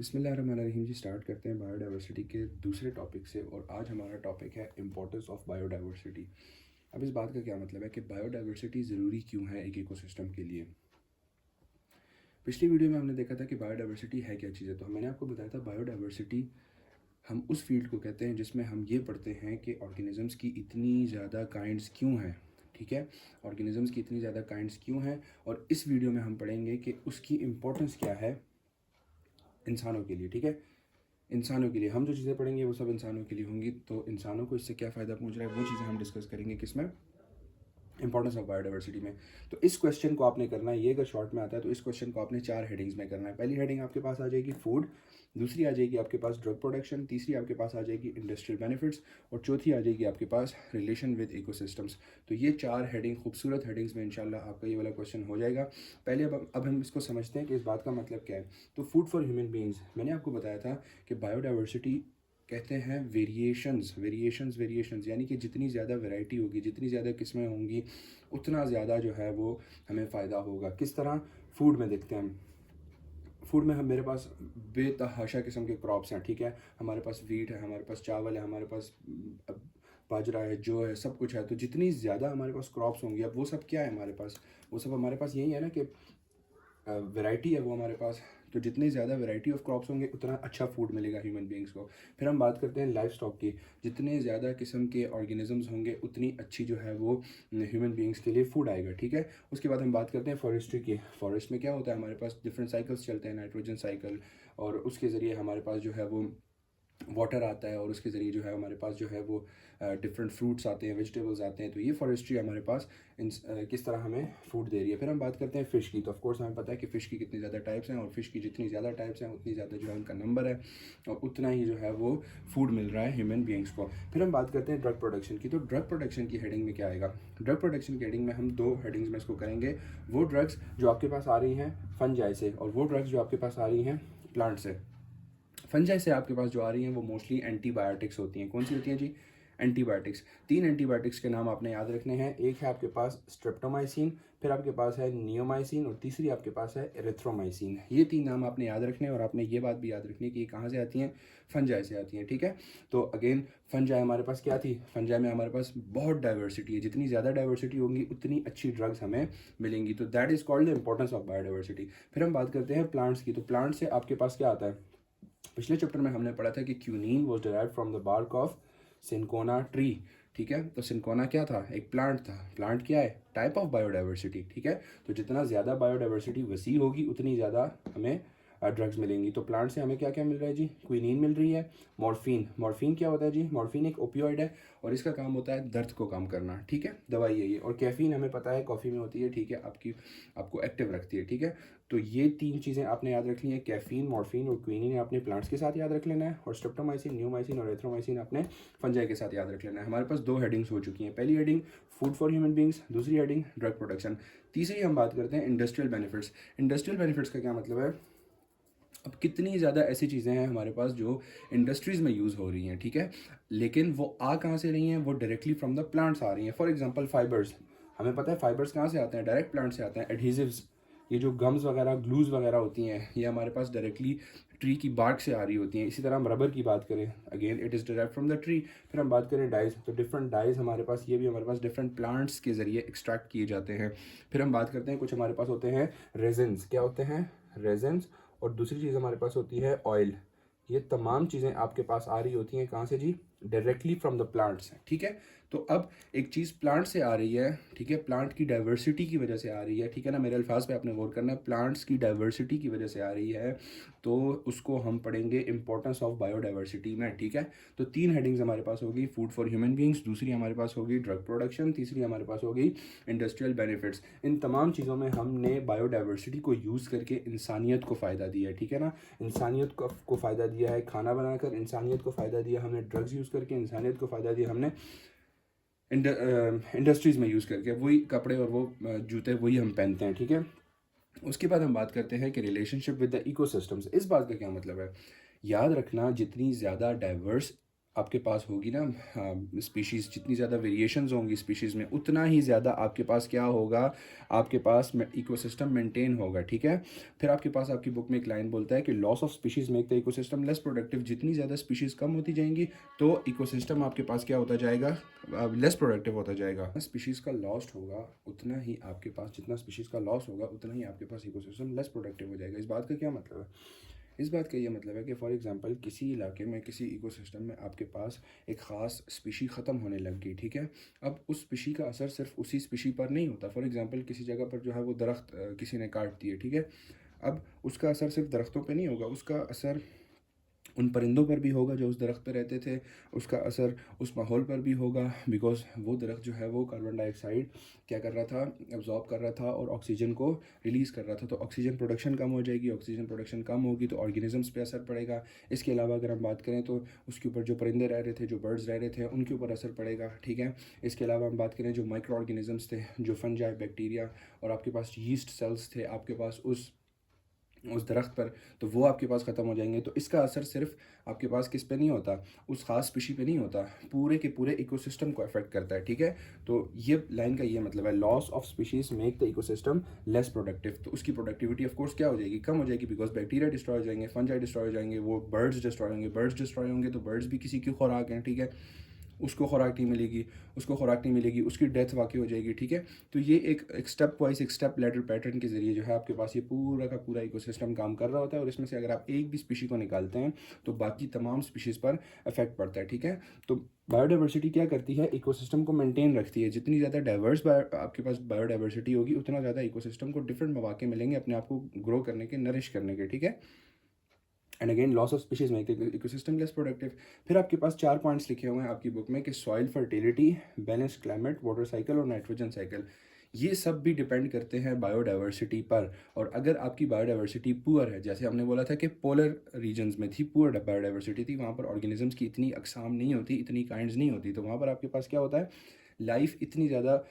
बिस्मिल्लाहिर्रहमानिर्रहीम जी। स्टार्ट करते हैं बायोडाइवर्सिटी के दूसरे टॉपिक से। और आज हमारा टॉपिक है इम्पोर्टेंस ऑफ बायोडाइवर्सिटी। अब इस बात का क्या मतलब है कि बायोडाइवर्सिटी ज़रूरी क्यों है एक इकोसिस्टम के लिए। पिछली वीडियो में हमने देखा था कि बायोडाइवर्सिटी है क्या चीज़ है। तो मैंने आपको बताया था बायोडाइवर्सिटी हम उस फील्ड को कहते हैं जिसमें हम ये पढ़ते हैं कि ऑर्गेनिज़म्स की इतनी ज़्यादा काइंड्स क्यों हैं। ठीक है, ऑर्गेनिज़म्स की इतनी ज़्यादा काइंड्स क्यों हैं। और इस वीडियो में हम पढ़ेंगे कि उसकी इम्पोर्टेंस क्या है इंसानों के लिए। ठीक है, इंसानों के लिए हम जो चीज़ें पढ़ेंगे वो सब इंसानों के लिए होंगी। तो इंसानों को इससे क्या फ़ायदा पहुंच रहा है वो चीज़ें हम डिस्कस करेंगे किसमें, इंपॉर्टेंस ऑफ बायोडाइवर्सिटी में। तो इस क्वेश्चन को आपने करना है, ये अगर शॉर्ट में आता है तो इस क्वेश्चन को आपने 4 हेडिंग्स में करना है। पहली हेडिंग आपके पास आ जाएगी फूड, दूसरी आ जाएगी आपके पास ड्रग प्रोडक्शन, तीसरी आपके पास आ जाएगी इंडस्ट्रियल बेनिफिट्स और चौथी आ जाएगी आपके पास रिलेशन विद इकोसिस्टम्स। तो ये 4 हेडिंग खूबसूरत हेडिंग्स में इंशाल्लाह आपका ये वाला क्वेश्चन हो जाएगा। पहले अब हम इसको समझते हैं कि इस बात का मतलब क्या है। तो फूड फॉर ह्यूमन बींग्स, मैंने आपको बताया था कि बायोडाइवर्सिटी कहते हैं वेरिएशंस वेरिएशंस वेरिएशंस, यानी कि जितनी ज़्यादा वैरायटी होगी, जितनी ज़्यादा किस्में होंगी, उतना ज़्यादा जो है वो हमें फ़ायदा होगा। किस तरह, फूड में देखते हैं हम। फूड में हम मेरे पास बेतहाशा किस्म के क्रॉप्स हैं। ठीक है, हमारे पास वीट है, हमारे पास चावल है, हमारे पास बाजरा है, जो है सब कुछ है। तो जितनी ज़्यादा हमारे पास क्रॉप्स होंगी, अब वो सब क्या है हमारे पास, वो सब हमारे पास यही है ना कि वैरायटी है वो हमारे पास। तो जितनी ज़्यादा वैरायटी ऑफ क्रॉप्स होंगे उतना अच्छा फूड मिलेगा ह्यूमन बींग्स को। फिर हम बात करते हैं लाइफ स्टॉक की। जितने ज़्यादा किस्म के ऑर्गेनिजम्स होंगे उतनी अच्छी जो है वो ह्यूमन बींग्स के लिए फूड आएगा। ठीक है, उसके बाद हम बात करते हैं फॉरेस्ट्री की। फॉरेस्ट में क्या होता है, हमारे पास डिफरेंट साइकिल्स चलते हैं, नाइट्रोजन साइकिल, और उसके ज़रिए हमारे पास जो है वो वाटर आता है, और उसके ज़रिए जो है हमारे पास जो है वो डिफरेंट फ्रूट्स आते हैं, वेजिटेबल्स आते हैं। तो ये फॉरेस्ट्री हमारे पास किस तरह हमें फूड दे रही है। फिर हम बात करते हैं फ़िश की। तो ऑफकोर्स हमें पता है कि फ़िश की कितनी ज़्यादा टाइप्स हैं, और फ़िश की जितनी ज़्यादा टाइप्स हैं उतनी ज़्यादा जो है उनका नंबर है, और उतना ही जो है वो फूड मिल रहा है ह्यूमन बींग्स को। फिर हम बात करते हैं ड्रग प्रोडक्शन की। तो ड्रग प्रोडक्शन की हेडिंग में क्या आएगा, ड्रग प्रोडक्शन की हेडिंग में हम 2 हेडिंग्स में इसको करेंगे। वो ड्रग्स जो आपके पास आ रही हैं फंजाई से, और वो ड्रग्स जो आपके पास आ रही हैं प्लांट से। फंजाई से आपके पास जो आ रही हैं वो मोस्टली एंटीबायोटिक्स होती हैं। कौन सी होती हैं जी, एंटीबायोटिक्स। 3 एंटीबायोटिक्स के नाम आपने याद रखने हैं। एक है आपके पास स्ट्रेप्टोमाइसिन, फिर आपके पास है नियोमाइसिन, और तीसरी आपके पास है एरिथ्रोमाइसिन। ये 3 नाम आपने याद रखने हैं, और आपने ये बात भी याद रखनी है कि ये कहाँ से आती हैं, फंजाई से आती हैं। ठीक है, तो अगेन फंजाई हमारे पास क्या थी, फंजाई में हमारे पास बहुत डाइवर्सिटी है। जितनी ज़्यादा डाइवर्सिटी होगी उतनी अच्छी ड्रग्स हमें मिलेंगी। तो that is called the importance of biodiversity. फिर हम बात करते हैं प्लांट्स की। तो प्लांट से आपके पास क्या आता है, पिछले चैप्टर में हमने पढ़ा था कि quinine was derived from the bark of cinchona tree. ठीक है, तो सिनकोना क्या था, एक प्लांट था। प्लांट क्या है, टाइप ऑफ बायोडाइवर्सिटी। ठीक है, तो जितना ज़्यादा बायोडाइवर्सिटी वसी होगी उतनी ज़्यादा हमें ड्रग्स मिलेंगी। तो प्लांट से हमें क्या क्या मिल रहा है जी, क्विनीन मिल रही है। मॉर्फिन, मॉर्फिन क्या होता है जी, मॉर्फिन एक ओपियोइड है, और इसका काम होता है दर्द को कम करना। ठीक है, दवाई है ये। और कैफीन हमें पता है कॉफ़ी में होती है। ठीक है, आपको एक्टिव रखती है। ठीक है, तो ये 3 चीज़ें आपने याद रखनी है, कैफीन, मॉर्फिन और क्विनीन आपने प्लांट्स के साथ याद रख लेना है, और स्ट्रेप्टोमाइसिन, नियोमाइसिन और एरिथ्रोमाइसिन आपने फंजाई के साथ याद रख लेना है। हमारे पास 2 हेडिंग्स हो चुकी हैं। पहली heading food for human beings, दूसरी हेडिंग ड्रग प्रोडक्शन, तीसरी हम बात करते हैं इंडस्ट्रियल बेनिफिट्स। इंडस्ट्रियल बेनिफिट्स का क्या मतलब है, अब कितनी ज़्यादा ऐसी चीज़ें हैं हमारे पास जो इंडस्ट्रीज़ में यूज़ हो रही हैं। ठीक है, लेकिन वो आ कहाँ से रही हैं, वो डायरेक्टली फ्रॉम द प्लांट्स आ रही हैं। फॉर एग्जांपल फाइबर्स, हमें पता है फाइबर्स कहाँ से आते हैं, डायरेक्ट प्लांट से आते हैं। एडहेसिव्स, ये जो गम्स वगैरह, ग्लूज़ वगैरह होती हैं, ये हमारे पास डायरेक्टली ट्री की बार्क से आ रही होती हैं। इसी तरह हम रबर की बात करें, again it is derived from the tree. फिर हम बात करें डाइज, तो डिफरेंट डाइज हमारे पास, ये भी हमारे पास डिफरेंट प्लांट्स के ज़रिए एक्सट्रैक्ट किए जाते हैं। फिर हम बात करते हैं कुछ हमारे पास होते हैं रेजिन्स। क्या होते हैं, रेजिन्स। और दूसरी चीज़ हमारे पास होती है ऑयल। ये तमाम चीज़ें आपके पास आ रही होती हैं कहाँ से जी, डायरेक्टली फ्रॉम द प्लांट्स। ठीक है, तो अब एक चीज़ प्लांट से आ रही है, ठीक है, प्लांट की डाइवर्सिटी की वजह से आ रही है। ठीक है ना, मेरे अल्फाज पे आपने गौर करना है, प्लांट्स की डाइवर्सिटी की वजह से आ रही है, तो उसको हम पढ़ेंगे इंपॉर्टेंस ऑफ बायोडाइवर्सिटी में। ठीक है, तो 3 हेडिंग्स हमारे पास होगी, फूड फॉर ह्यूमन बींग्स, दूसरी हमारे पास होगी ड्रग प्रोडक्शन, तीसरी हमारे पास होगी इंडस्ट्रियल बेनिफिट्स। इन तमाम चीज़ों में हमने बायोडाइवर्सिटी को यूज़ करके इंसानियत को फ़ायदा दिया है। ठीक है ना, इंसानियत को फ़ायदा दिया है खाना बनाकर, इंसानियत को फ़ायदा दिया हमने ड्रग्स यूज़ करके, इंसानियत को फ़ायदा दिया हमने इंडस्ट्रीज़ में यूज़ करके। वही कपड़े और वो जूते वही हम पहनते हैं। ठीक है, उसके बाद हम बात करते हैं कि रिलेशनशिप विद द इकोसिस्टम्स। इस बात का क्या मतलब है, याद रखना जितनी ज़्यादा डाइवर्स आपके पास होगी ना स्पीशीज़, जितनी ज़्यादा वेरिएशंस होंगी स्पीशीज़ में, उतना ही ज़्यादा आपके पास क्या होगा, आपके पास इकोसिस्टम मेंटेन होगा, ठीक है। फिर आपके पास आपकी बुक में एक लाइन बोलता है कि loss of species make the ecosystem less productive. जितनी ज़्यादा स्पीशीज़ कम होती जाएंगी तो इकोसिस्टम आपके पास क्या होता जाएगा, लेस प्रोडक्टिव होता जाएगा। स्पीशीज़ का लॉस्ट होगा उतना ही आपके पास, जितना स्पीशीज़ का लॉस होगा उतना ही आपके पास इकोसिस्टम लेस प्रोडक्टिव हो जाएगा। इस बात का क्या मतलब है? इस बात का ये मतलब है कि फॉर एग्जांपल किसी इलाके में, किसी इकोसिस्टम में आपके पास एक ख़ास स्पीशी ख़त्म होने लग गई, ठीक है। अब उस स्पीशी का असर सिर्फ उसी स्पीशी पर नहीं होता। फॉर एग्जांपल किसी जगह पर जो है वो दरख्त किसी ने काट दिए, ठीक है। अब उसका असर सिर्फ दरख्तों पे नहीं होगा, उसका असर उन परिंदों पर भी होगा जो उस दरख्त पे रहते थे, उसका असर उस माहौल पर भी होगा, बिकॉज़ वो दरख्त जो है वो कार्बन डाइऑक्साइड क्या कर रहा था, अब्ज़ॉर्ब कर रहा था और ऑक्सीजन को रिलीज़ कर रहा था। तो ऑक्सीजन प्रोडक्शन कम हो जाएगी, ऑक्सीजन प्रोडक्शन कम होगी तो ऑर्गेनिजम्स पे असर पड़ेगा। इसके अलावा अगर हम बात करें तो उसके ऊपर जो परिंदे रह रहे थे, जो बर्ड्स रह रहे थे, उनके ऊपर असर पड़ेगा, ठीक है। इसके अलावा हम बात करें जो माइक्रो ऑर्गेनिजम्स थे, जो फंजाई, बैक्टीरिया और आपके पास यीस्ट सेल्स थे आपके पास उस दरख्त पर, तो वो आपके पास ख़त्म हो जाएंगे। तो इसका असर सिर्फ आपके पास किस पे नहीं होता, उस ख़ास स्पीशी पे नहीं होता, पूरे के पूरे इकोसिस्टम को अफेक्ट करता है, ठीक है। तो ये लाइन का ये मतलब है, loss of species make the ecosystem less productive. तो उसकी प्रोडक्टिविटी ऑफ कोर्स क्या हो जाएगी, कम हो जाएगी, बिकॉज बैक्टीरिया डिस्ट्रॉय हो जाएंगे, फंजाई डिस्ट्रॉय हो जाएंगे, वो बर्ड्स डिस्ट्रॉय होंगे, बर्ड्स डिस्ट्रॉय होंगे तो बर्ड्स भी किसी की खुराक हैं, ठीक है। उसको खुराक नहीं मिलेगी, उसको खुराक नहीं मिलेगी, उसकी डेथ वाक़ई हो जाएगी, ठीक है। तो ये एक स्टेप वाइज, एक स्टेप लैडर पैटर्न के ज़रिए जो है आपके पास ये पूरा का पूरा इकोसिस्टम काम कर रहा होता है और इसमें से अगर आप एक भी स्पीशी को निकालते हैं तो बाकी तमाम स्पीशीज़ पर इफेक्ट पड़ता है, ठीक है। तो बायोडाइवर्सिटी क्या करती है, इकोसिस्टम को मेंटेन रखती है। जितनी ज़्यादा डाइवर्स आपके पास बायोडाइवर्सिटी होगी उतना ज़्यादा इकोसिस्टम को डिफरेंट मौके मिलेंगे अपने आप को ग्रो करने के, नरिश करने के, ठीक है। And again loss of species make the ecosystem less productive. फिर आपके पास 4 पॉइंट्स लिखे हुए हैं आपकी बुक में कि soil fertility, balanced climate, water cycle और नाइट्रोजन साइकिल, ये सब भी डिपेंड करते हैं बायोडाइवर्सिटी पर। और अगर आपकी बायोडाइवर्सिटी पुअर है, जैसे हमने बोला था कि पोलर रीजन्स में थी पुअर बायोडाइवर्सिटी थी, वहाँ पर ऑर्गेनिजम्स की इतनी अकसाम नहीं होती, इतनी काइंड्स नहीं होती, तो वहाँ पर आपके पास क्या होता है, लाइफ इतनी ज़्यादा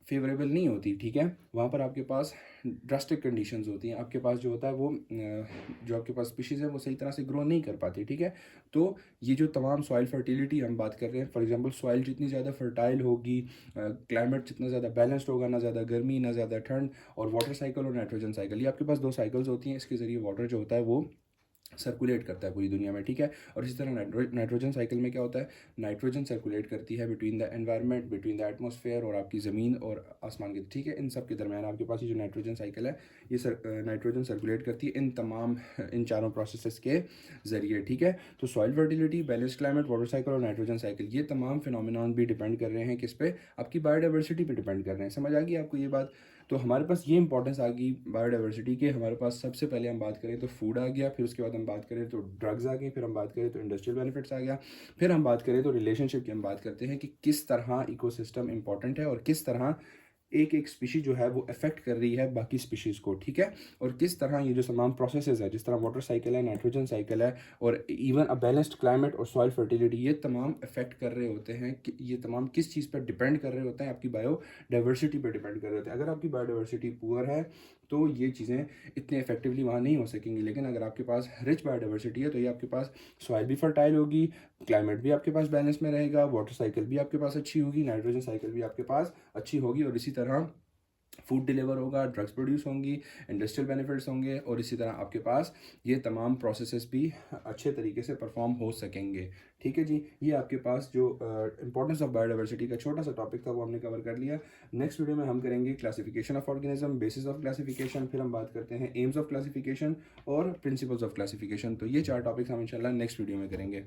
फेवरेबल नहीं होती, ठीक है। वहाँ पर आपके पास ड्रास्टिक कंडीशंस होती हैं, आपके पास जो होता है वो जो आपके पास स्पीशीज़ है वो सही तरह से ग्रो नहीं कर पाती, ठीक है। तो ये जो तमाम सॉइल फर्टिलिटी हम बात कर रहे हैं, फॉर एग्जांपल सॉइल जितनी ज़्यादा फर्टाइल होगी, क्लाइमेट जितना ज़्यादा बैलेंस्ड होगा, ना ज़्यादा गर्मी ना ज़्यादा ठंड, और वाटर साइकिल और नाइट्रोजन साइकिल, ये आपके पास 2 साइकिल्स होती हैं, इसके ज़रिए वाटर जो होता है वो सर्कुलेट करता है पूरी दुनिया में, ठीक है। और इसी तरह नाइट्रोजन साइकिल में क्या होता है, नाइट्रोजन सर्कुलेट करती है between the environment, between the atmosphere और आपकी ज़मीन और आसमान के, ठीक है। इन सब के दरमियान आपके पास ये जो नाइट्रोजन साइकिल है, ये नाइट्रोजन सर्कुलेट करती है इन चारों प्रोसेसेस के ज़रिए, ठीक है। तो soil fertility, balance climate, water cycle और नाइट्रोजन साइकिल, ये तमाम फिनोमिनॉन भी डिपेंड कर रहे हैं किस पे, आपकी बायोडाइवर्सिटी पे डिपेंड कर रहे हैं। समझ आ गई आपको ये बात। तो हमारे पास ये इंपॉर्टेंस आ गई बायोडाइवर्सिटी के। हमारे पास सबसे पहले हम बात करें तो फूड आ गया, फिर उसके बाद हम बात करें तो ड्रग्स आ गई, फिर हम बात करें तो इंडस्ट्रियल बेनिफिट्स आ गया, फिर हम बात करें तो रिलेशनशिप की हम बात करते हैं कि किस तरह इकोसिस्टम इंपॉर्टेंट है और किस तरह एक एक स्पीशी जो है वो अफेक्ट कर रही है बाकी स्पीशीज़ को, ठीक है। और किस तरह ये जो तमाम प्रोसेसेस है, जिस तरह वाटर साइकिल है, नाइट्रोजन साइकिल है और इवन अ बैलेंस्ड क्लाइमेट और सॉइल फर्टिलिटी, ये तमाम अफेक्ट कर रहे होते हैं कि ये तमाम किस चीज़ पर डिपेंड कर रहे होते हैं, आपकी बायोडाइवर्सिटी पर डिपेंड कर रहे होते हैं। अगर आपकी बायोडाइवर्सिटी पुअर है तो ये चीज़ें इतने इफेक्टिवली वहाँ नहीं हो सकेंगी, लेकिन अगर आपके पास रिच बायोडाइवर्सिटी है तो ये आपके पास सॉइल भी फर्टाइल होगी, क्लाइमेट भी आपके पास बैलेंस में रहेगा, वाटर साइकिल भी आपके पास अच्छी होगी, नाइट्रोजन साइकिल भी आपके पास अच्छी होगी, और इसी तरह फूड डिलीवर होगा, ड्रग्स प्रोड्यूस होंगी, इंडस्ट्रियल बेनिफिट्स होंगे, और इसी तरह आपके पास ये तमाम प्रोसेसेस भी अच्छे तरीके से परफॉर्म हो सकेंगे, ठीक है जी। ये आपके पास जो इंपॉर्टेंस ऑफ बायोडाइवर्सिटी का छोटा सा टॉपिक था वो हमने कवर कर लिया। नेक्स्ट वीडियो में हम करेंगे classification of organism, basis of classification, फिर हम बात करते हैं एम्स ऑफ क्लासिफिकेशन और प्रिंसिपल्स ऑफ क्लासिफिकेशन। तो ये 4 टॉपिक्स हम इंशाल्लाह नेक्स्ट वीडियो में करेंगे।